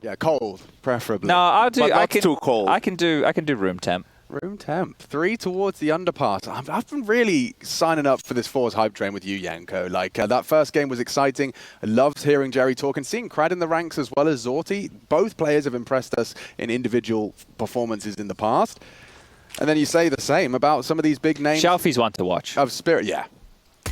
Yeah, cold, preferably. No, I'll do. But not I can, too cold. I can do room temp. Room temp. 3 towards the underpass. I've been really signing up for this forZe hype train with you, Yanko. Like, that first game was exciting. I loved hearing Jerry talk and seeing Crad in the ranks as well as zorte. Both players have impressed us in individual performances in the past. And then you say the same about some of these big names. Shelfie's one to watch. Of Spirit, yeah.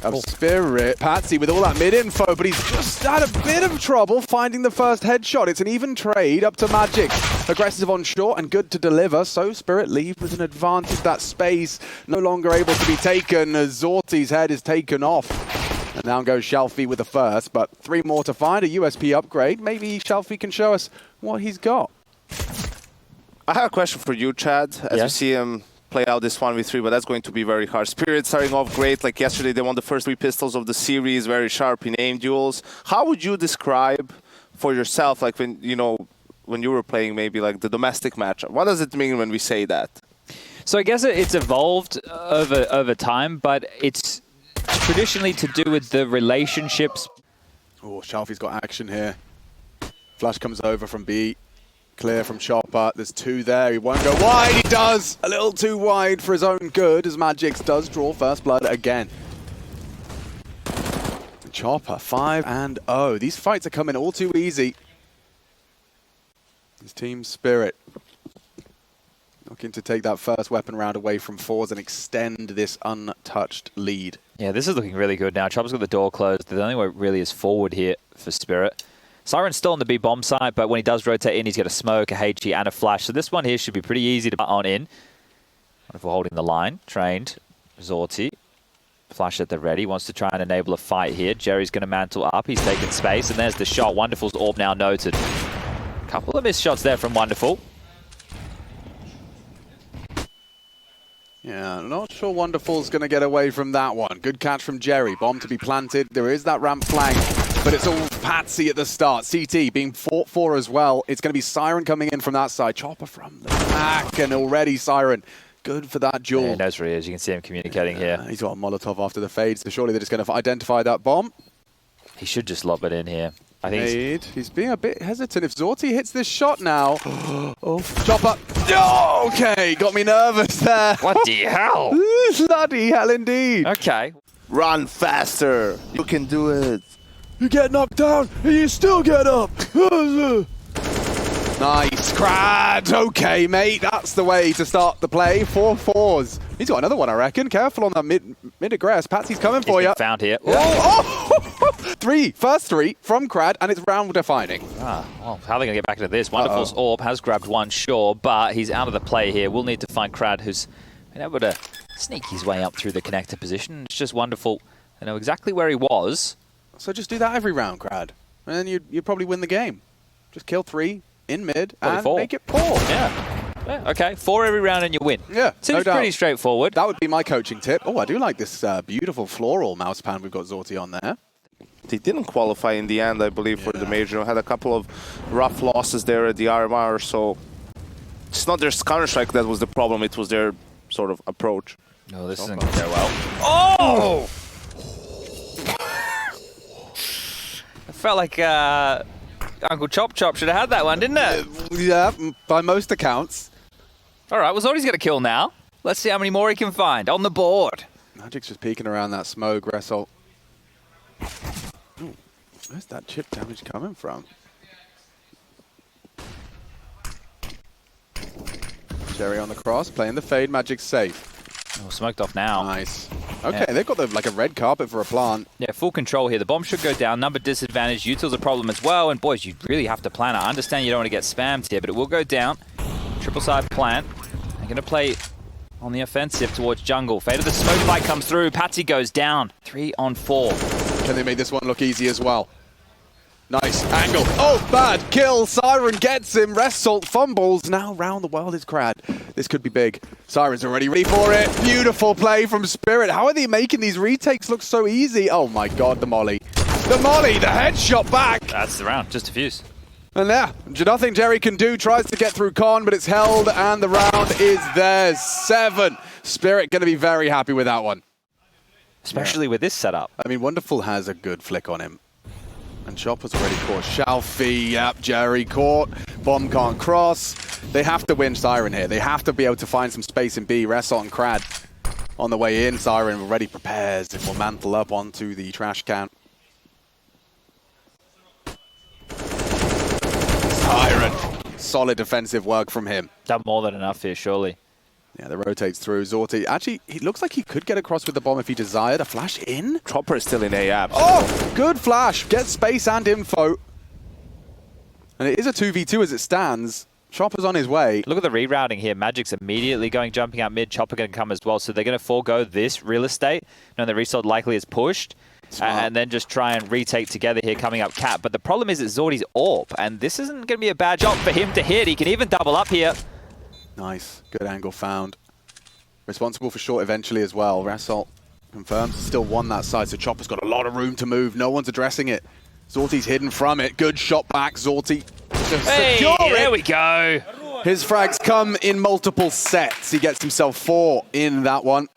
Of Spirit. Patsy with all that mid-info, but he's just had a bit of trouble finding the first headshot. It's an even trade up to Magic. Aggressive on short and good to deliver, so Spirit leave with an advantage. That space no longer able to be taken as zorte's head is taken off. And now goes Shelfie with the first, but 3 more to find. A USP upgrade. Maybe Shelfie can show us what he's got. I have a question for you, Chad. As you see him play out this 1v3, but that's going to be very hard. Spirit starting off great. Like yesterday, they won the first 3 pistols of the series, very sharp in aim duels. How would you describe for yourself, like when you were playing maybe like the domestic matchup? What does it mean when we say that? So I guess it's evolved over time, but it's traditionally to do with the relationships. Oh, Shelfie's got action here. Flash comes over from B. Clear from Chopper. There's 2 there. He won't go wide. He does! A little too wide for his own good as Magix does draw first blood again. Chopper, 5-0. These fights are coming all too easy. His team Spirit looking to take that first weapon round away from forZe and extend this untouched lead. Yeah, this is looking really good now. Chopper's got the door closed. The only way really is forward here for Spirit. Siren's still on the B bomb side, but when he does rotate in, he's got a smoke, a HE, and a flash. So this one here should be pretty easy to put on in. If we're holding the line, trained, zorte, flash at the ready, wants to try and enable a fight here. Jerry's going to mantle up, he's taking space, and there's the shot. Wonderful's orb now noted. Couple of missed shots there from Wonderful. Yeah, not sure Wonderful's going to get away from that one. Good catch from Jerry. Bomb to be planted. There is that ramp flank, but it's all Patsy at the start. CT being fought for as well. It's going to be Siren coming in from that side. Chopper from the back, and already Siren. Good for that duel. Yeah, he knows where he is. You can see him communicating here. He's got a Molotov after the fade, so surely they're just going to identify that bomb. He should just lob it in here. I think he's being a bit hesitant. If zorte hits this shot now... oh, Chopper. Oh, okay, got me nervous there. What the hell? Bloody hell indeed. Okay. Run faster. You can do it. You get knocked down and you still get up. Nice, Crad. Okay, mate. That's the way to start the play for forZe. He's got another one, I reckon. Careful on that mid-aggress. Patsy's coming for you. Found here. Oh! First 3 from Crad, and it's round defining. Well, how are they going to get back into this? Wonderful's orb has grabbed one, sure, but he's out of the play here. We'll need to find Crad, who's been able to sneak his way up through the connector position. It's just Wonderful. I know exactly where he was. So just do that every round, Crad, and then you'd probably win the game. Just kill 3 in mid and 4. make it 4. Yeah, okay. 4 every round and you win. Yeah, Seems pretty straightforward. That would be my coaching tip. Oh, I do like this beautiful floral mouse pan we've got zorte on there. They didn't qualify in the end, I believe, for the major. Had a couple of rough losses there at the RMR, so it's not their Counter-Strike that was the problem, it was their sort of approach. No, this isn't going to go well. Oh! I felt like Uncle Chop Chop should have had that one, didn't it? Yeah, by most accounts. All right, well, Zorte's got to kill now. Let's see how many more he can find on the board. Magic's just peeking around that smoke, Wrestle. Ooh, where's that chip damage coming from? Jerry on the cross, playing the fade. Magic's safe. Oh, smoked off now. Nice. Okay, they've got like a red carpet for a plant. Yeah, full control here. The bomb should go down. Number disadvantage. Util's a problem as well. And boys, you really have to plan it. I understand you don't want to get spammed here, but it will go down. Triple side plant. They're going to play on the offensive towards jungle. Fate of the smoke fight comes through. Patsy goes down. 3 on 4. Can they make this one look easy as well? Nice angle. Oh, bad kill. Siren gets him. Result fumbles. Now round the world is Crad. This could be big. Siren's already ready for it. Beautiful play from Spirit. How are they making these retakes look so easy? Oh my god, the molly. The molly, the headshot back. That's the round. Just defuse. And yeah, nothing Jerry can do. Tries to get through Con, but it's held, and the round is theirs. 7. Spirit going to be very happy with that one. Especially with this setup. I mean, Wonderful has a good flick on him. And Chopper's already caught. Shalfie, yep, Jerry caught. Bomb can't cross. They have to win Siren here. They have to be able to find some space in B. Resol and Crad on the way in. Siren already prepares and will mantle up onto the trash can. Siren. Solid defensive work from him. Done more than enough here, surely. Yeah, that rotates through. Zorte, actually, he looks like he could get across with the bomb if he desired. A flash in? Chopper is still in A app. Oh, good flash. Gets space and info. And it is a 2v2 as it stands. Chopper's on his way. Look at the rerouting here. Magic's immediately jumping out mid. Chopper going to come as well. So they're going to forego this real estate. No, the result likely is pushed. And then just try and retake together here coming up cap. But the problem is it's Zorte's AWP. And this isn't going to be a bad shot for him to hit. He can even double up here. Nice. Good angle found. Responsible for short eventually as well. Resol confirmed. Still won that side, so Chopper's got a lot of room to move. No one's addressing it. Zorte's hidden from it. Good shot back. Zorte just secure it. There we go. His frags come in multiple sets. He gets himself 4 in that one.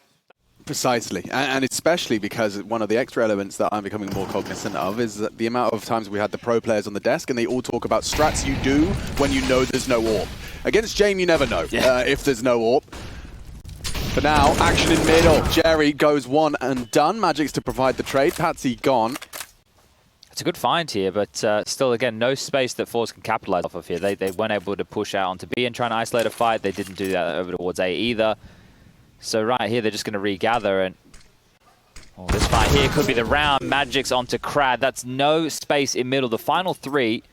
Precisely. And especially because one of the extra elements that I'm becoming more cognizant of is that the amount of times we had the pro players on the desk and they all talk about strats you do when you know there's no AWP. Against Jame, you never know if there's no AWP. For now, action in middle. Jerry goes 1 and done. Magic's to provide the trade. Patsy gone. It's a good find here, but still, again, no space that forZe can capitalize off of here. They weren't able to push out onto B and try and isolate a fight. They didn't do that over towards A either. So right here, they're just going to regather. And this fight here could be the round. Magic's onto Crad. That's no space in middle. The final 3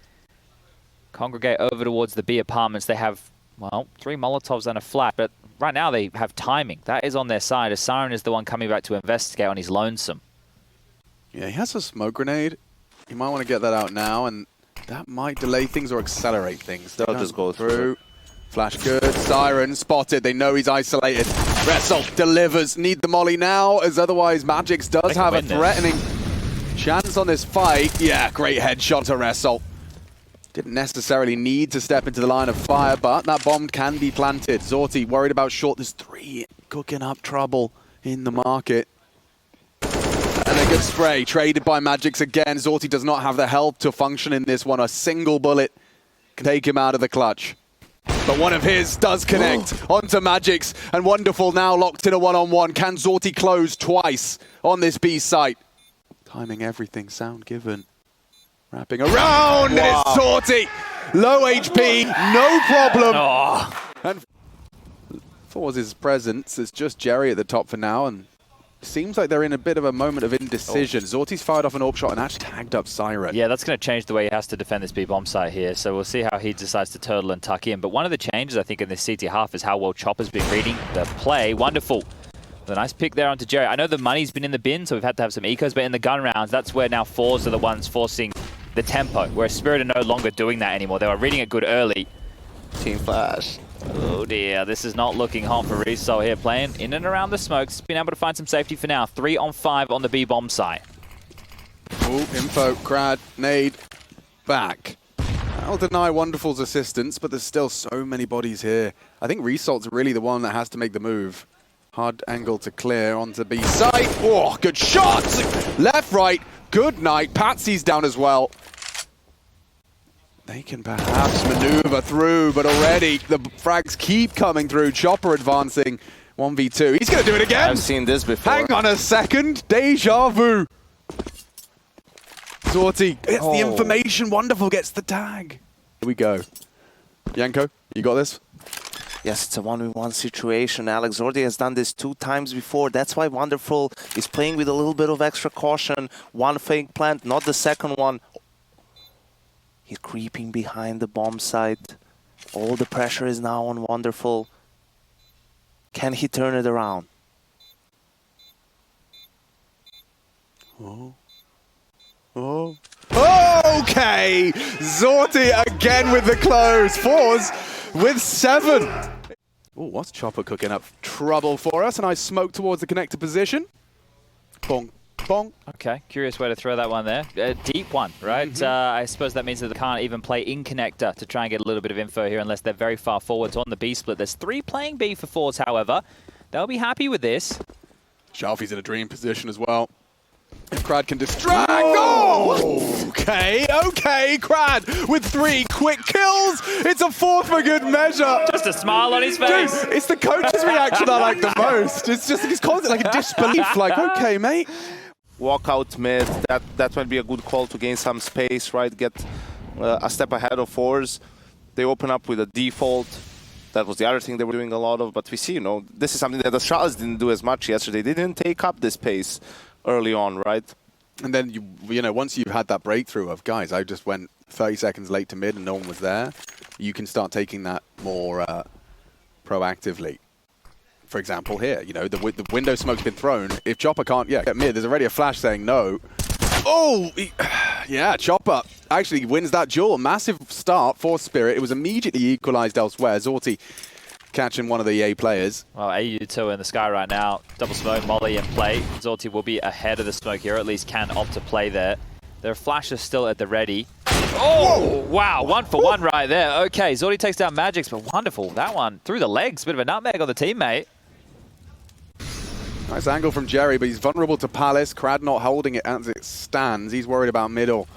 congregate over towards the B apartments. They have, well, 3 Molotovs and a flat, but right now they have timing. That is on their side, as Siren is the one coming back to investigate on his lonesome. Yeah, he has a smoke grenade. You might want to get that out now, and that might delay things or accelerate things. They'll just go through. Flash good. Siren spotted. They know he's isolated. Resol delivers. Need the molly now, as otherwise Magic's does have a threatening chance on this fight. Yeah, great headshot to Resol. Didn't necessarily need to step into the line of fire, but that bomb can be planted. Zorte worried about short. There's 3 cooking up trouble in the market. And a good spray traded by Magic's again. Zorte does not have the health to function in this one. A single bullet can take him out of the clutch. But one of his does connect onto Magic's. And Wonderful now locked in a one-on-one. Can Zorte close twice on this B site? Timing everything, sound given. Wrapping around, and it's Zorte. Low HP, no problem. And forZe's presence, it's just Jerry at the top for now, and seems like they're in a bit of a moment of indecision. Zorte's fired off an AWP shot and actually tagged up Siren. Yeah, that's going to change the way he has to defend this B bomb site here, so we'll see how he decides to turtle and tuck in. But one of the changes, I think, in this CT half is how well Chopper's been reading the play. Wonderful. The nice pick there onto Jerry. I know the money's been in the bin, so we've had to have some ecos, but in the gun rounds, that's where now forZe are the ones forcing the tempo, whereas Spirit are no longer doing that anymore. They were reading it good early. Team flash. Oh dear, this is not looking hot for Resol here, playing in and around the smokes. Been able to find some safety for now. 3 on 5 on the B bomb site. Ooh, info, Crad, nade, back. I'll deny Wonderful's assistance, but there's still so many bodies here. I think Resolt's really the one that has to make the move. Hard angle to clear onto B site. Oh, good shots! Left, right, good night. Patsy's down as well. They can perhaps maneuver through, but already the frags keep coming through. Chopper advancing 1v2. He's going to do it again. I've seen this before. Hang on a second. Deja vu. Zorte gets the information. Wonderful gets the tag. Here we go. Yanko, you got this? Yes, it's a 1v1 situation. Alex Zorte has done this 2 times before. That's why Wonderful is playing with a little bit of extra caution. One fake plant, not the second one. He's creeping behind the bomb site. All the pressure is now on Wonderful. Can he turn it around? Okay! Zorte again with the close. forZe with 7. Oh, what's Chopper cooking up trouble for us? A nice smoke towards the connector position. Bong. Bong. Okay, curious way to throw that one there. A deep one, right? I suppose that means that they can't even play in connector to try and get a little bit of info here unless they're very far forwards on the B split. There's 3 playing B for forZe, however. They'll be happy with this. Shalfie's in a dream position as well. If Crad can distract. Oh! Okay, Crad with 3 quick kills. It's a 4th for good measure. Just a smile on his face. Dude, it's the coach's reaction I like the most. It's just, he's constant like a disbelief, like, okay, mate. Walk out mid, that might be a good call to gain some space, right? Get a step ahead of forZe. They open up with a default. That was the other thing they were doing a lot of, but we see, you know, this is something that the Astralis didn't do as much yesterday. They didn't take up this pace early on, right? And then, you know, once you've had that breakthrough of, guys, I just went 30 seconds late to mid and no one was there, you can start taking that more proactively. For example, here, you know, the window smoke's been thrown. If Chopper can't get mid, there's already a flash saying no. Oh, yeah, Chopper actually wins that duel. Massive start for Spirit. It was immediately equalized elsewhere. zorte catching one of the EA players. Well, AU2 in the sky right now. Double smoke, Molly in play. zorte will be ahead of the smoke here, or at least can opt to play there. Their flash is still at the ready. Oh, wow, 1 for 1 right there. Okay, zorte takes down Magix, but wonderful. That one through the legs. Bit of a nutmeg on the teammate. Nice angle from Jerry, but he's vulnerable to Palace. Crad not holding it as it stands. He's worried about middle.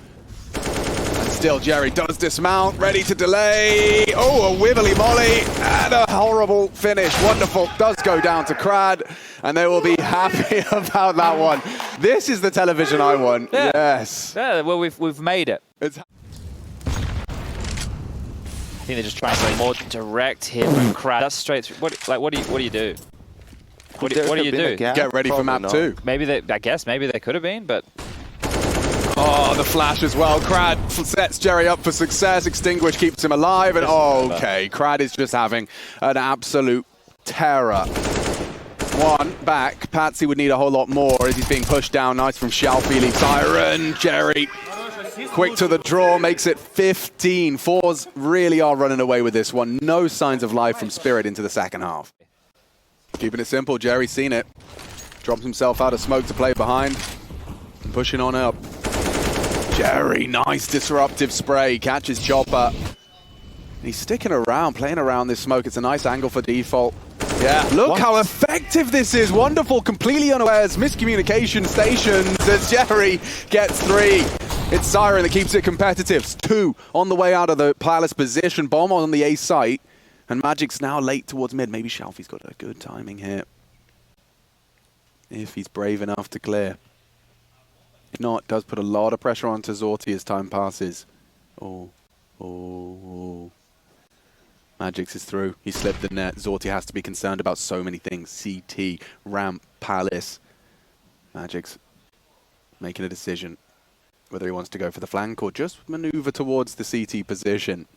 And still, Jerry does dismount, ready to delay. Oh, a wibbly molly and a horrible finish. Wonderful. Does go down to Crad, and they will be happy about that one. This is the television I want. Yeah. Yes. Yeah, well, we've made it. I think they're just trying something more direct here from Crad. That's straight through. What do you do? What do you do? Get ready for map 2. Maybe I guess maybe they could have been, but oh, the flash as well. Crad sets Jerry up for success. Extinguish keeps him alive, and okay, Crad is just having an absolute terror. 1 back. Patsy would need a whole lot more as he's being pushed down. Nice from Shalfie, leaves Siren. Jerry quick to the draw, makes it 15. forZe really are running away with this one. No signs of life from Spirit into the second half. Keeping it simple, Jerry's seen it. Drops himself out of smoke to play behind. And pushing on up. Jerry, nice disruptive spray. Catches Chopper. He's sticking around, playing around this smoke. It's a nice angle for default. Yeah, look how effective this is. Wonderful, completely unawares. Miscommunication stations as Jerry gets 3. It's Siren that keeps it competitive. 2 on the way out of the Palace position. Bomb on the A site. And Magic's now late towards mid. Maybe Shalfie's got a good timing here. If he's brave enough to clear. If not, it does put a lot of pressure onto zorte as time passes. Oh. Magix is through. He slipped the net. zorte has to be concerned about so many things. CT, ramp, Palace. Magix making a decision whether he wants to go for the flank or just maneuver towards the CT position.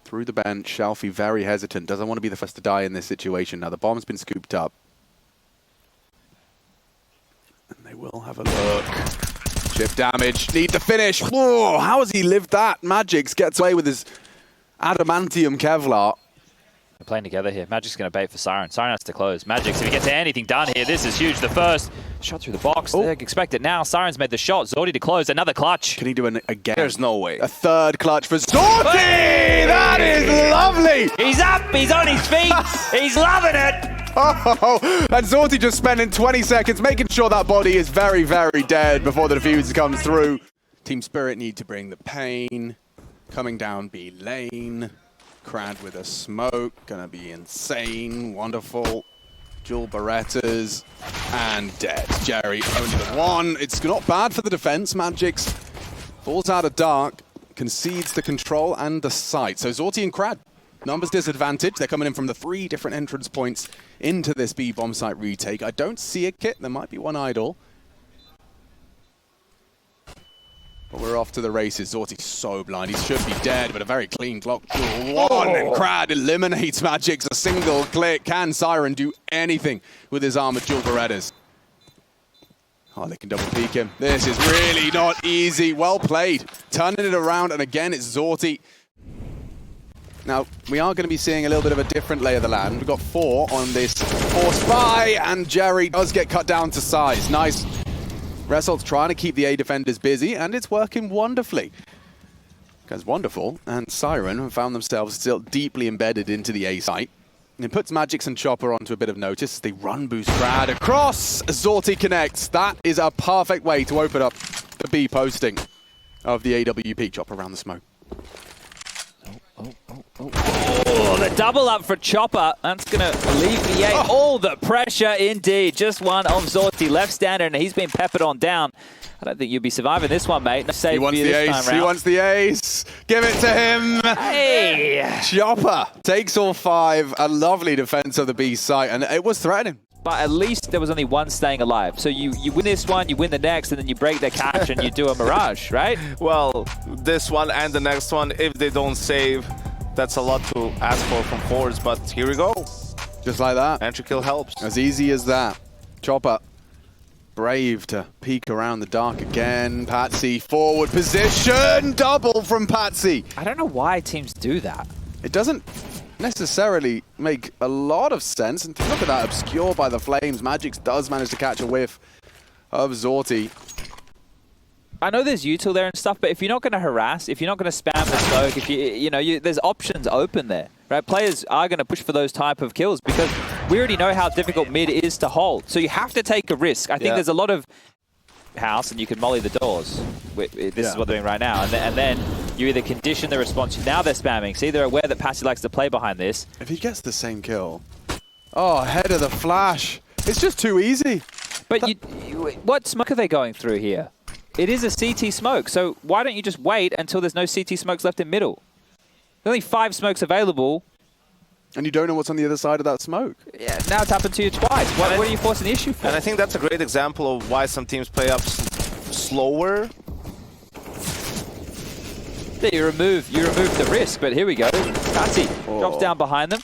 Through the bench, Shalfie very hesitant. Doesn't want to be the first to die in this situation. Now the bomb's been scooped up. And they will have a look. Chip damage. Need the finish. Whoa, how has he lived that? Magix gets away with his adamantium Kevlar. They're playing together here. Magic's going to bait for Siren. Siren has to close. Magix, if he gets anything done here, this is huge. The first shot through the box. They expect it now. Siren's made the shot. zorte to close. Another clutch. Can he do it again? There's no way. A 3rd clutch for zorte! That is lovely! He's up. He's on his feet. He's loving it. Oh, and zorte just spending 20 seconds making sure that body is very, very dead before the defuse comes through. Team Spirit need to bring the pain. Coming down B lane. Crad with a smoke, gonna be insane, wonderful. Dual Berettas, and dead. Jerry only the 1. It's not bad for the defense. Magix falls out of dark, concedes the control and the sight. So zorte and Crad, numbers disadvantage. They're coming in from the 3 different entrance points into this B bomb site retake. I don't see a kit. There might be one idle. But we're off to the races. zorte's so blind. He should be dead, but a very clean clock duel. 1, and Crad eliminates Magix. A single click. Can Siren do anything with his armored dual Berettas? Oh, they can double peek him. This is really not easy. Well played. Turning it around, and again, it's zorte. Now, we are going to be seeing a little bit of a different lay of the land. We've got 4 on this 4 spy, and Jerry does get cut down to size. Nice. Result's trying to keep the A defenders busy, and it's working wonderfully. Because wonderful, and Siren have found themselves still deeply embedded into the A site. It puts Magix and Chopper onto a bit of notice. They run boost Brad across. Zorte connects. That is a perfect way to open up the B posting of the AWP. Chopper around the smoke. Oh, the double up for Chopper. That's going to alleviate all the pressure indeed. Just one of Zorte left standard, and he's been peppered on down. I don't think you'll be surviving this one, mate. No save He wants the ace. He wants the ace. Give it to him. Hey! Chopper takes all 5. A lovely defense of the B site, and it was threatening. But at least there was only one staying alive. So you win this one, you win the next, and then you break their catch and you do a Mirage, right? Well, this one and the next one, if they don't save, that's a lot to ask for from forZe, but here we go. Just like that. Entry kill helps. As easy as that. Chopper, brave to peek around the dark again. Patsy, forward position. Double from Patsy. I don't know why teams do that. It doesn't necessarily make a lot of sense. And look at that, obscure by the flames. Magix does manage to catch a whiff of Zorte. I know there's util there and stuff, but if you're not going to harass, if you're not going to spam the smoke, if there's options open there, right? Players are going to push for those type of kills because we already know how difficult mid is to hold. So you have to take a risk. I think there's a lot of house, and you can molly the doors. This is what they're doing right now, and then you either condition the response. Now they're spamming. See, they're aware that Patsy likes to play behind this. If he gets the same kill, ahead of the flash. It's just too easy. But what smoke are they going through here? It is a CT smoke, so why don't you just wait until there's no CT smokes left in middle? There's only 5 smokes available. And you don't know what's on the other side of that smoke. Yeah, now it's happened to you twice. What are you forcing the issue for? And I think that's a great example of why some teams play up slower. Yeah, you remove the risk, but here we go. Patsy drops down behind them.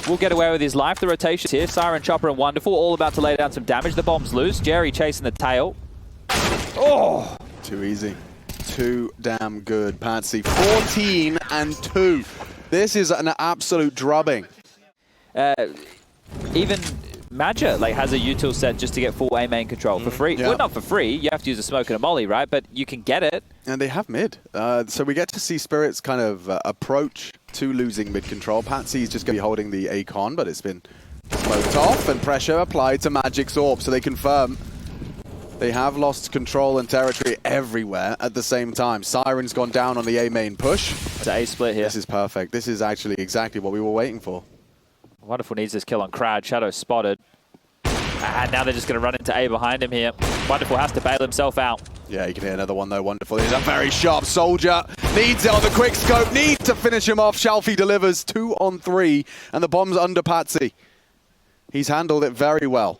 Will get away with his life. The rotation's here. Siren, Chopper, and Wonderful all about to lay down some damage. The bomb's loose. Jerry chasing the tail. Oh! Too easy. Too damn good, Patsy. 14 and 2. This is an absolute drubbing. Even Madja has a util set just to get full A main control for free. Yeah. Well, not for free. You have to use a smoke and a molly, right? But you can get it. And they have mid. So we get to see Spirit's kind of approach to losing mid control. Patsy's just going to be holding the Acon, but it's been smoked off and pressure applied to Magic's Orb. So they confirm they have lost control and territory everywhere at the same time. Siren's gone down on the A main push. It's an A split here. This is perfect. This is actually exactly what we were waiting for. Wonderful needs this kill on Crad. Shadow spotted. And now they're just going to run into A behind him here. Wonderful has to bail himself out. Yeah, you can hit another one though. Wonderful. He's a very sharp soldier. Needs it on the quick scope. Needs to finish him off. Shalfie delivers 2 on 3. And the bomb's under Patsy. He's handled it very well.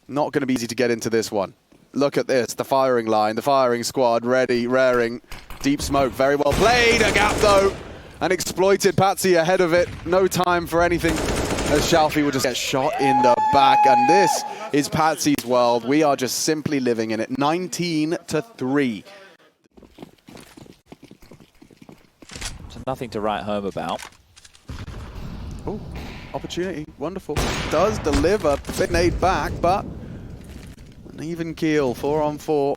Not going to be easy to get into this one. Look at this. The firing line. The firing squad. Ready. Raring. Deep smoke. Very well played. A gap though. And exploited. Patsy ahead of it. No time for anything. As Shalfie will just get shot in the back. And this is Patsy's world. We are just simply living in it. 19-3. So nothing to write home about. Oh, opportunity. Wonderful. Does deliver. Bit nade back, but an even keel. 4 on 4.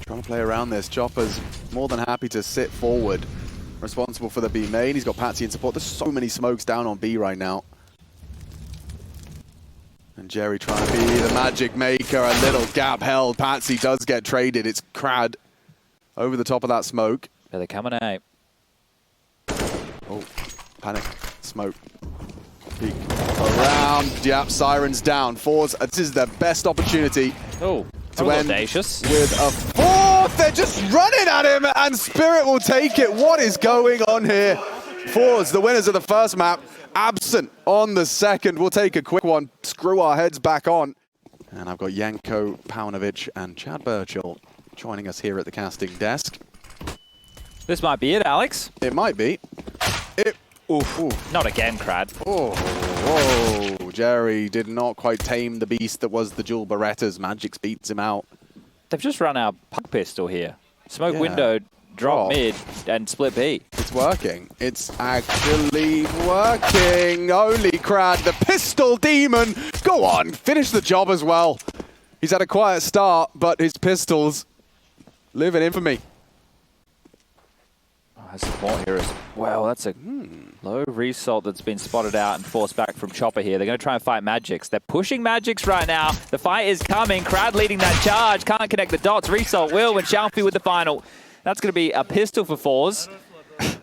Trying to play around this. Chopper's more than happy to sit forward. Responsible for the B main. He's got Patsy in support. There's so many smokes down on B right now. And Jerry trying to be the magic maker. A little gap held. Patsy does get traded. It's Crad over the top of that smoke. Yeah, they're coming out. Oh, panic. Smoke. Peek. Around. Yep, Siren's down. forZe. This is the best opportunity. Oh. To end audacious. With a 4th. They're just running at him, and Spirit will take it. What is going on here? forZe, the winners of the first map, absent on the second. We'll take a quick one, screw our heads back on. And I've got Yanko Paunovic and Chad Burchill joining us here at the casting desk. This might be it, Alex. It might be. Oof. Not again, Crad. Oh, whoa. Jerry did not quite tame the beast that was the dual Berettas. Magix beats him out. They've just run our pug pistol here. Smoke window, drop mid, and split B. It's working. It's actually working. Only Crad, the pistol demon. Go on, finish the job as well. He's had a quiet start, but his pistols Live in infamy. Has support here as well. That's a low result that's been spotted out and forced back from Chopper here. They're going to try and fight Magix. They're pushing Magix right now. The fight is coming. Crad leading that charge. Can't connect the dots. Result will, and Shalfie with the final. That's going to be a pistol for forZe.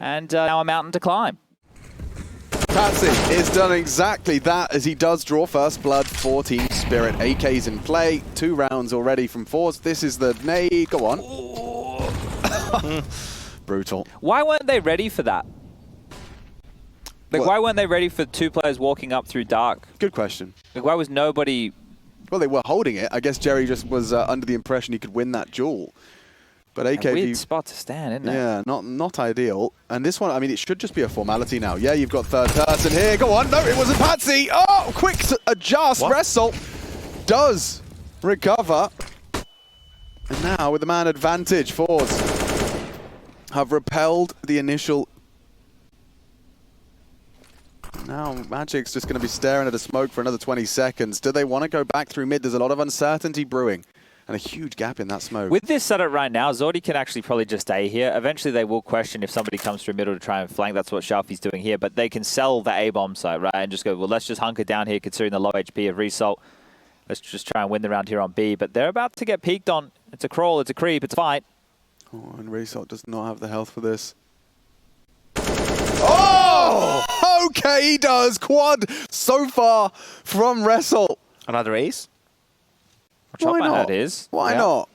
And now a mountain to climb. Patsy is done exactly that as he does draw first blood for Team Spirit. AK's in play. 2 rounds already from forZe. This is the nade. Go on. Brutal. Why weren't they ready for that? Like, why weren't they ready for 2 players walking up through dark? Good question. Like, why was nobody... Well, they were holding it. I guess Jerry just was under the impression he could win that duel. But AK... A weird spot to stand, isn't it? Yeah, not ideal. And this one, I mean, it should just be a formality now. Yeah, you've got third person here. Go on. No, it wasn't Patsy. Oh, quick adjust. Wrestle does recover. And now with the man advantage, forZe have repelled the initial. Now Magic's just going to be staring at a smoke for another 20 seconds. Do they want to go back through mid? There's a lot of uncertainty brewing and a huge gap in that smoke. With this setup right now, zorte can actually probably just stay here. Eventually they will question if somebody comes through middle to try and flank. That's what Shalfie's doing here. But they can sell the A-bomb site, right? And just go, well, let's just hunker down here considering the low HP of Result. Let's just try and win the round here on B. But they're about to get peeked on. It's a crawl, it's a creep, it's a fight. Oh, and Result does not have the health for this. Oh! Okay, he does. Quad so far from Wrestle. Another ace? Why not? Had his. Why not?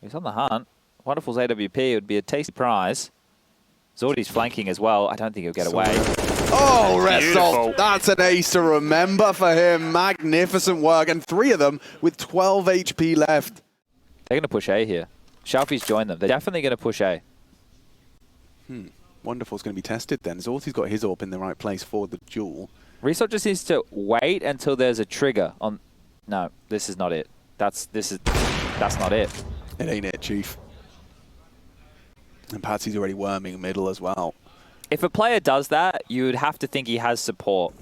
He's on the hunt. Wonderful's AWP. It would be a tasty prize. zorte's flanking as well. I don't think he'll get away. Oh, Wrestle. That's an ace to remember for him. Magnificent work. And 3 of them with 12 HP left. They're going to push A here. Shalfie's joined them. They're definitely going to push A. Wonderful's going to be tested then. zorte's got his AWP in the right place for the duel. Result just needs to wait until there's a trigger on... No, this is not it. That's not it. It ain't it, Chief. And Patsy's already worming middle as well. If a player does that, you would have to think he has support,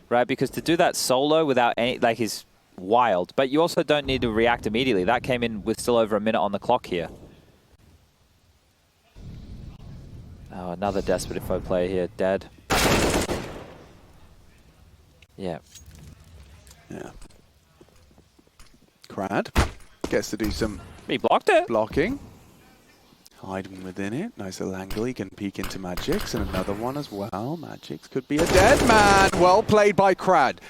right? Because to do that solo without any... Like, is wild. But you also don't need to react immediately. That came in with still over a minute on the clock here. Oh, another desperate info player here. Dead. Yeah. Yeah. Crad gets to do some He blocked it. blocking. Hiding within it. Nice little angle. He can peek into Magix and another one as well. Magix could be a dead man. Well played by Crad.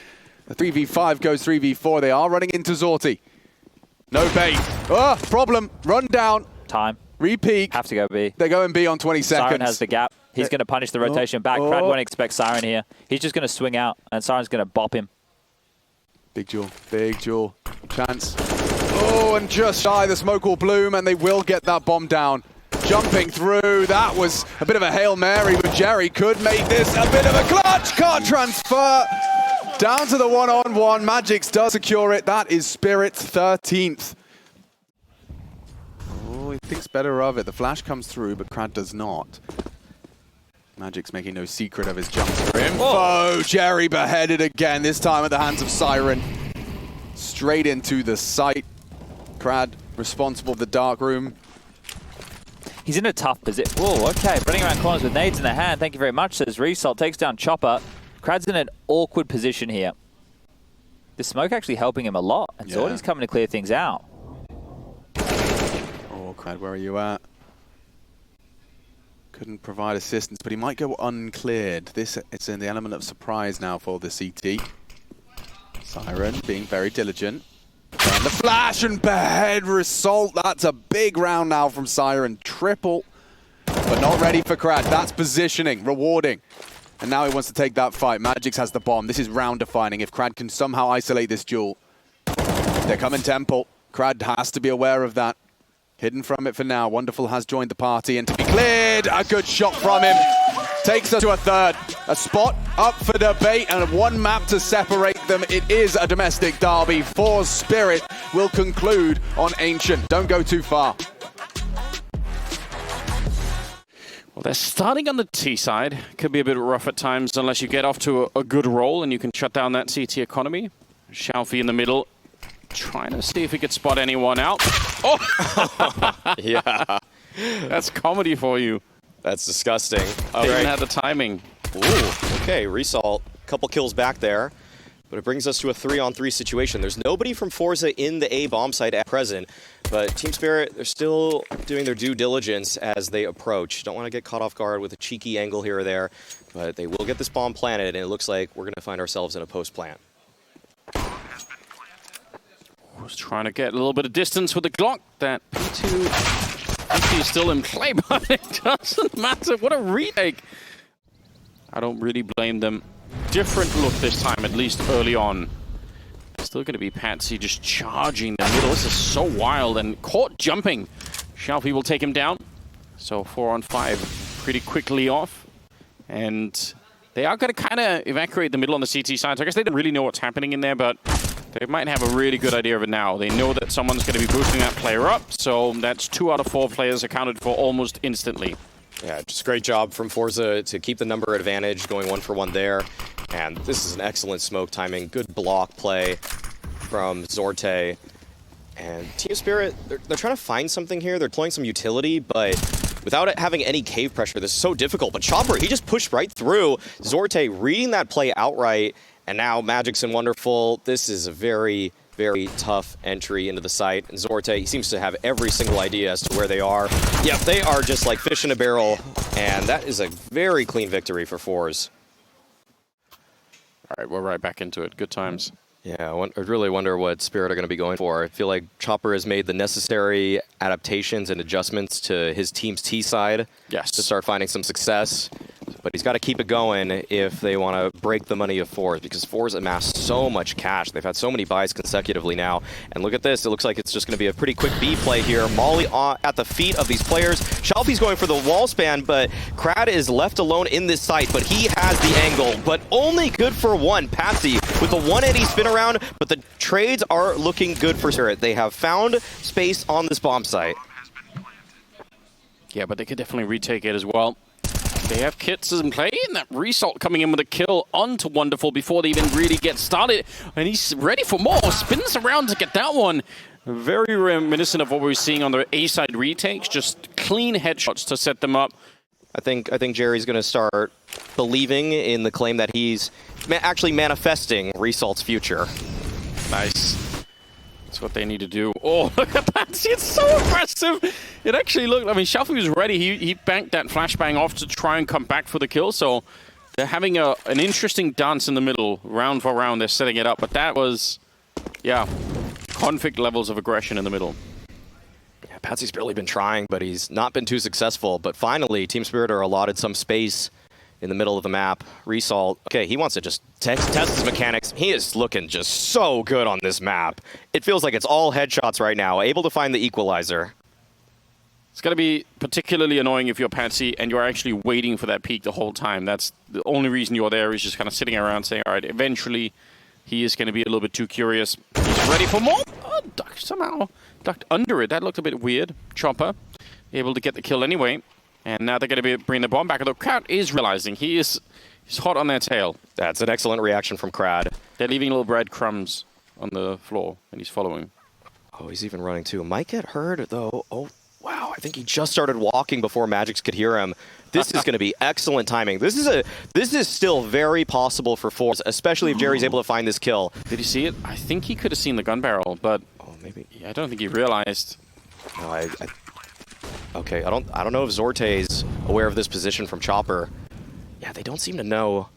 The 3v5 goes 3v4. They are running into zorte. No bait. Oh, problem. Run down. Time. Re-peek. Have to go B. They're going B on 20 seconds. Siren has the gap. He's going to punish the rotation back. Crad won't expect Siren here. He's just going to swing out, and Siren's going to bop him. Big duel. Big duel. Chance. Oh, and just shy. The smoke will bloom, and they will get that bomb down. Jumping through. That was a bit of a Hail Mary, but Jerry could make this a bit of a clutch. Can't transfer. Down to the one-on-one. Magix does secure it. That is Spirit's 13th. Oh, he thinks better of it. The flash comes through, but Crad does not. Magic's making no secret of his jump for info. Oh, Jerry beheaded again, this time at the hands of Siren. Straight into the site. Crad responsible for the dark room. He's in a tough position. Whoa, okay. Running around corners with nades in the hand. Thank you very much, says Result. Takes down Chopper. Crad's in an awkward position here. The smoke actually helping him a lot. And zorte's coming to clear things out. Oh, Crad, where are you at? Couldn't provide assistance, but he might go uncleared. It's in the element of surprise now for the CT. Siren being very diligent. And the flash and behead Result. That's a big round now from Siren. Triple, but not ready for Crad. That's positioning, rewarding. And now he wants to take that fight. Magix has the bomb. This is round defining. If Crad can somehow isolate this duel. They're coming Temple. Crad has to be aware of that. Hidden from it for now. Wonderful has joined the party, and to be cleared, a good shot from him. Takes us to a third. A spot up for debate and one map to separate them. It is a domestic derby. forZe Spirit will conclude on Ancient. Don't go too far. Well, they're starting on the T side. Could be a bit rough at times unless you get off to a good roll and you can shut down that CT economy. Shalfie in the middle, trying to see if he could spot anyone out. Oh! Yeah. That's comedy for you. That's disgusting. They even had the timing. Ooh, okay, Resalt, couple kills back there. But it brings us to a 3-on-3 situation. There's nobody from forZe in the A bomb site at present, but Team Spirit, they're still doing their due diligence as they approach. Don't want to get caught off guard with a cheeky angle here or there, but they will get this bomb planted, and it looks like we're going to find ourselves in a post-plant. Was trying to get a little bit of distance with the Glock. That P2 is still in play, but it doesn't matter. What a retake. I don't really blame them. Different look this time, at least early on. Still going to be Patsy just charging the middle. This is so wild and caught jumping. Shalfie will take him down. So 4-on-5 pretty quickly off. And they are going to kind of evacuate the middle on the CT side. So I guess they don't really know what's happening in there, but they might have a really good idea of it now. They know that someone's going to be boosting that player up. So that's 2 out of 4 players accounted for almost instantly. Yeah, just great job from forZe to keep the number advantage, going 1-for-1 there. And this is an excellent smoke timing. Good block play from Zorte. And Team Spirit, they're trying to find something here. They're deploying some utility, but without it having any cave pressure, this is so difficult. But Chopper, he just pushed right through. Zorte reading that play outright. And now Magic's and Wonderful. This is a very, very tough entry into the site. And Zorte, he seems to have every single idea as to where they are. Yep, they are just like fish in a barrel. And that is a very clean victory for forZe. All right, we're right back into it. Good times. Yeah, I really wonder what Spirit are going to be going for. I feel like Chopper has made the necessary adaptations and adjustments to his team's T side to start finding some success. But he's got to keep it going if they want to break the money of forZe, because forZe amassed so much cash. They've had so many buys consecutively now. And look at this. It looks like it's just going to be a pretty quick B play here. Molly at the feet of these players. Shelby's going for the wall span, but Crad is left alone in this site. But he has the angle, but only good for one. Patsy with the 180 spin around, but the trades are looking good for Spirit. They have found space on this bomb site. Yeah, but they could definitely retake it as well. They have kits in play, and that Resalt coming in with a kill onto Wonderful before they even really get started. And he's ready for more. Spins around to get that one. Very reminiscent of what we were seeing on the A-side retakes. Just clean headshots to set them up. I think Jerry's going to start believing in the claim that he's actually manifesting Resalt's future. Nice. That's what they need to do. Oh, look at that. See, it's so aggressive. It actually looked, I mean, Shalfie was ready. He banked that flashbang off to try and come back for the kill. So they're having an interesting dance in the middle. Round for round, they're setting it up. But that was, yeah, conflict levels of aggression in the middle. Yeah, Patsy's barely been trying, but he's not been too successful. But finally, Team Spirit are allotted some space in the middle of the map. Resalt, okay, he wants to just test his mechanics. He is looking just so good on this map. It feels like it's all headshots right now, able to find the equalizer. It's going to be particularly annoying if you're Patsy and you're actually waiting for that peak the whole time. That's the only reason you're there, is just kind of sitting around saying, all right, eventually he is going to be a little bit too curious. He's ready for more. Oh, somehow ducked under it. That looked a bit weird. Chopper able to get the kill anyway. And now they're going to bring the bomb back. The crowd is realizing he's hot on their tail. That's an excellent reaction from Crad. They're leaving little breadcrumbs on the floor, and he's following. Oh, he's even running too. Might get hurt, though. Oh, wow. I think he just started walking before Magix could hear him. This is going to be excellent timing. This is still very possible for forZe, especially if Jerry's able to find this kill. Did he see it? I think he could have seen the gun barrel, but oh, maybe. I don't think he realized. No, okay, I don't know if Zorte's aware of this position from Chopper. Yeah, they don't seem to know.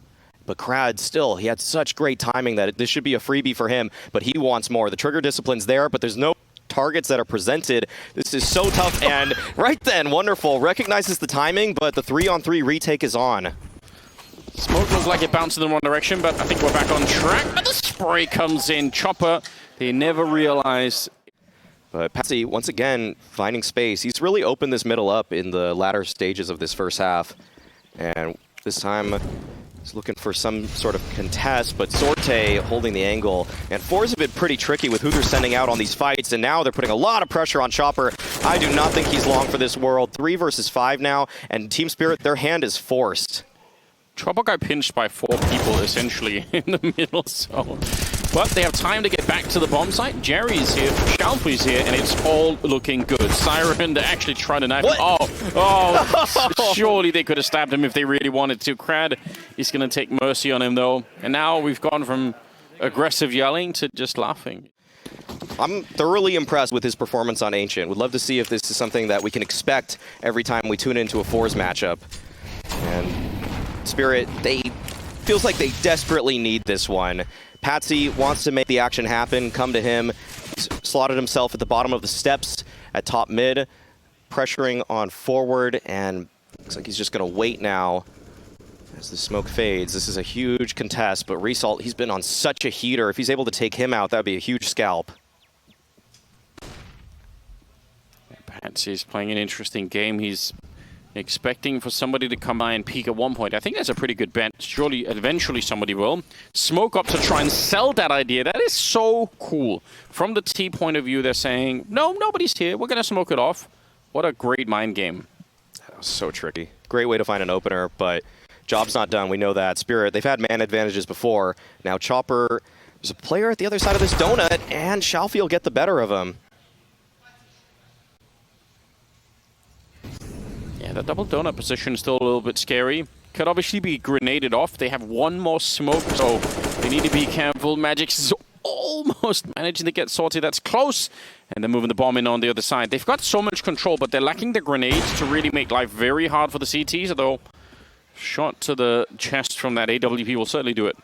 But Crad, still, he had such great timing that this should be a freebie for him, but he wants more. The trigger discipline's there, but there's no targets that are presented. This is so tough, and right then, Wonderful recognizes the timing, but the 3-on-3 retake is on. Smoke looks like it bounced in the wrong direction, but I think we're back on track. But the spray comes in. Chopper, they never realized. But Patsy, once again, finding space. He's really opened this middle up in the latter stages of this first half. And this time, he's looking for some sort of contest, but Zorte holding the angle. And forZe have been pretty tricky with who they're sending out on these fights, and now they're putting a lot of pressure on Chopper. I do not think he's long for this world. 3 versus 5 now, and Team Spirit, their hand is forced. Chopper got pinched by 4 people, essentially, in the middle, so But they have time to get back to the bomb site. Jerry's here, Schalpy's here, and it's all looking good. Siren, they're actually trying to knife him. Oh, surely they could have stabbed him if they really wanted to. Crad is going to take mercy on him, though. And now we've gone from aggressive yelling to just laughing. I'm thoroughly impressed with his performance on Ancient. Would love to see if this is something that we can expect every time we tune into a forZe matchup. And Spirit, feels like they desperately need this one. patzE wants to make the action happen, come to him. He's slotted himself at the bottom of the steps at top mid, pressuring on forward, and looks like he's just going to wait now as the smoke fades. This is a huge contest, but Resalt, he's been on such a heater. If he's able to take him out, that would be a huge scalp. patze's playing an interesting game. He's expecting for somebody to come by and peek at one point. I think that's a pretty good bet. Surely, eventually somebody will. Smoke up to try and sell that idea. That is so cool. From the T point of view, they're saying, no, nobody's here. We're going to smoke it off. What a great mind game. That was so tricky. Great way to find an opener, but job's not done. We know that. Spirit, they've had man advantages before. Now Chopper, there's a player at the other side of this donut, and Schalpy will get the better of him. Yeah, the double donut position is still a little bit scary. Could obviously be grenaded off. They have one more smoke, so they need to be careful. Magix is almost managing to get sorted. That's close. And they're moving the bomb in on the other side. They've got so much control, but they're lacking the grenades to really make life very hard for the CTs, although shot to the chest from that AWP will certainly do it.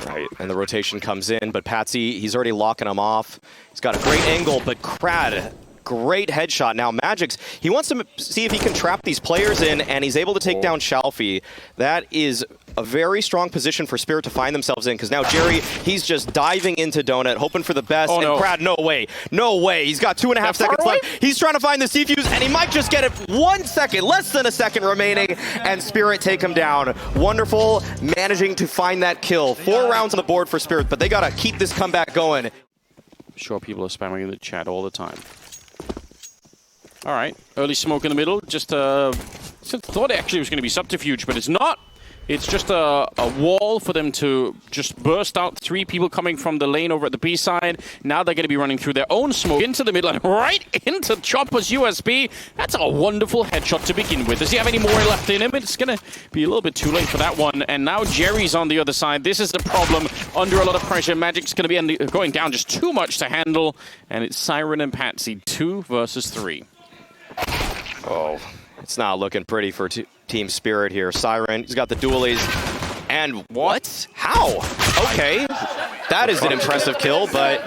Right, and the rotation comes in, but patzE, he's already locking him off. He's got a great angle, but Crad, great headshot. Now Magix, he wants to see if he can trap these players in, and he's able to take down Schalpy. That is a very strong position for Spirit to find themselves in, because now Jerry, he's just diving into Donut, hoping for the best. Oh, and no. Crad, no way. No way. He's got 2.5 seconds left. He's trying to find the C-Fuse, and he might just get it 1 second, less than a second remaining, and Spirit take him down. Wonderful, managing to find that kill. 4 rounds on the board for Spirit, but they got to keep this comeback going. I'm sure people are spamming in the chat all the time. All right, early smoke in the middle. Just thought actually it was going to be subterfuge, but it's not. It's just a wall for them to just burst out. 3 people coming from the lane over at the B side. Now they're going to be running through their own smoke into the middle and right into Chopper's USB. That's a wonderful headshot to begin with. Does he have any more left in him? It's going to be a little bit too late for that one. And now Jerry's on the other side. This is the problem. Under a lot of pressure, Magic's going to be going down just too much to handle. And it's Siren and patzE, 2 versus 3. Oh, it's not looking pretty for Team Spirit here. Siren, he's got the dualies. And what? How? Okay. That is an impressive kill, but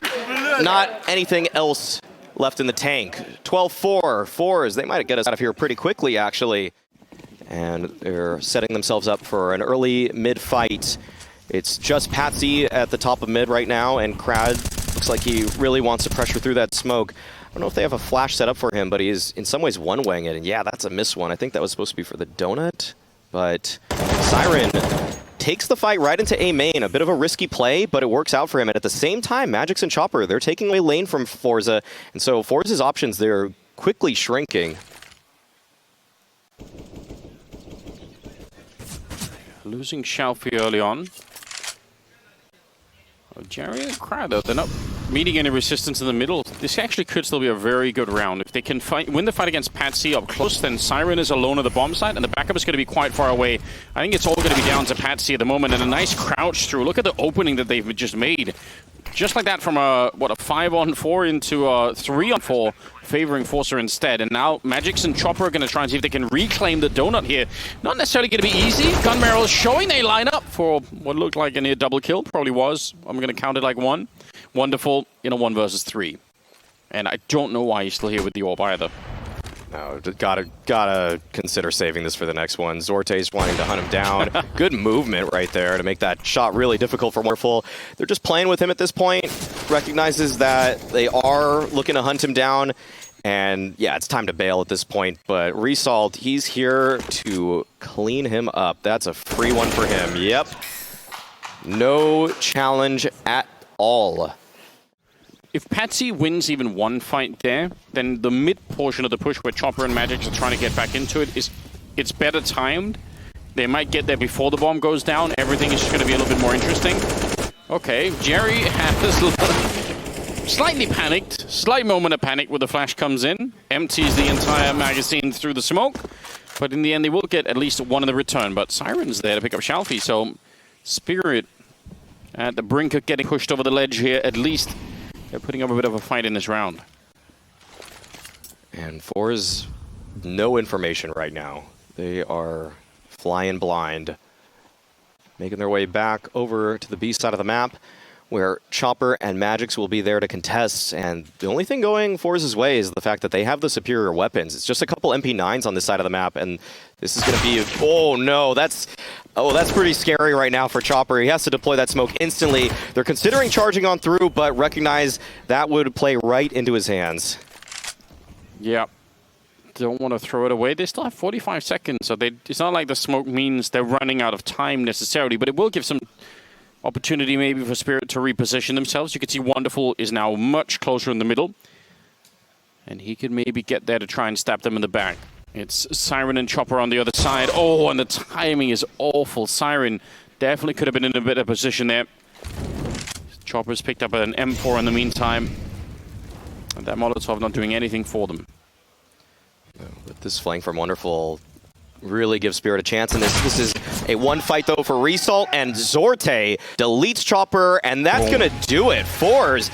not anything else left in the tank. 12-4. forZe, they might get us out of here pretty quickly, actually. And they're setting themselves up for an early mid-fight. It's just patzE at the top of mid right now, and Crad looks like he really wants to pressure through that smoke. I don't know if they have a flash set up for him, but he is in some ways one-weighing it. And yeah, that's a miss one. I think that was supposed to be for the donut. But Siren takes the fight right into A main. A bit of a risky play, but it works out for him. And at the same time, Magix and Chopper, they're taking away lane from forZe. And so forZe's options, they're quickly shrinking. Losing Schalpy early on. Jerry and Crowd, though, they're not meeting any resistance in the middle. This actually could still be a very good round. If they can win the fight against patzE up close, then Siren is alone at the bomb site, and the backup is going to be quite far away. I think it's all going to be down to patzE at the moment, and a nice crouch through. Look at the opening that they've just made. Just like that from a 5-on-4 into a 3-on-4, favoring forZe instead. And now Magix and Chopper are going to try and see if they can reclaim the donut here. Not necessarily going to be easy. Gun barrels showing they line up for what looked like a near double kill. Probably was. I'm going to count it like 1. Wonderful in a 1 versus 3. And I don't know why he's still here with the orb either. No, gotta consider saving this for the next one. Zorte's wanting to hunt him down. Good movement right there to make that shot really difficult for Wonderful. They're just playing with him at this point. Recognizes that they are looking to hunt him down. And yeah, it's time to bail at this point. But Resalt, he's here to clean him up. That's a free one for him. Yep. No challenge at all. If patzE wins even one fight there, then the mid portion of the push where Chopper and Magix are trying to get back into it's better timed. They might get there before the bomb goes down. Everything is just going to be a little bit more interesting. Okay, Jerry has slightly panicked. Slight moment of panic where the flash comes in. Empties the entire magazine through the smoke. But in the end, they will get at least one in the return. But Siren's there to pick up Shalfie, so Spirit at the brink of getting pushed over the ledge here. At least they're putting up a bit of a fight in this round. And forZe, no information right now. They are flying blind, making their way back over to the B side of the map, where Chopper and Magix will be there to contest. And the only thing going forZe's way is the fact that they have the superior weapons. It's just a couple MP9s on this side of the map, and this is going to be... Oh, no, that's pretty scary right now for Chopper. He has to deploy that smoke instantly. They're considering charging on through, but recognize that would play right into his hands. Yeah. Don't want to throw it away. They still have 45 seconds, so it's not like the smoke means they're running out of time necessarily, but it will give some opportunity maybe for Spirit to reposition themselves. You can see Wonderful is now much closer in the middle, and he could maybe get there to try and stab them in the back. It's Siren and Chopper on the other side. Oh, and the timing is awful. Siren definitely could have been in a better position there. Chopper's picked up an M4 in the meantime, and that Molotov not doing anything for them. But this flank from Wonderful really gives Spirit a chance, and this is a one fight though for Result, and zorte deletes Chopper, and that's gonna do it. forZe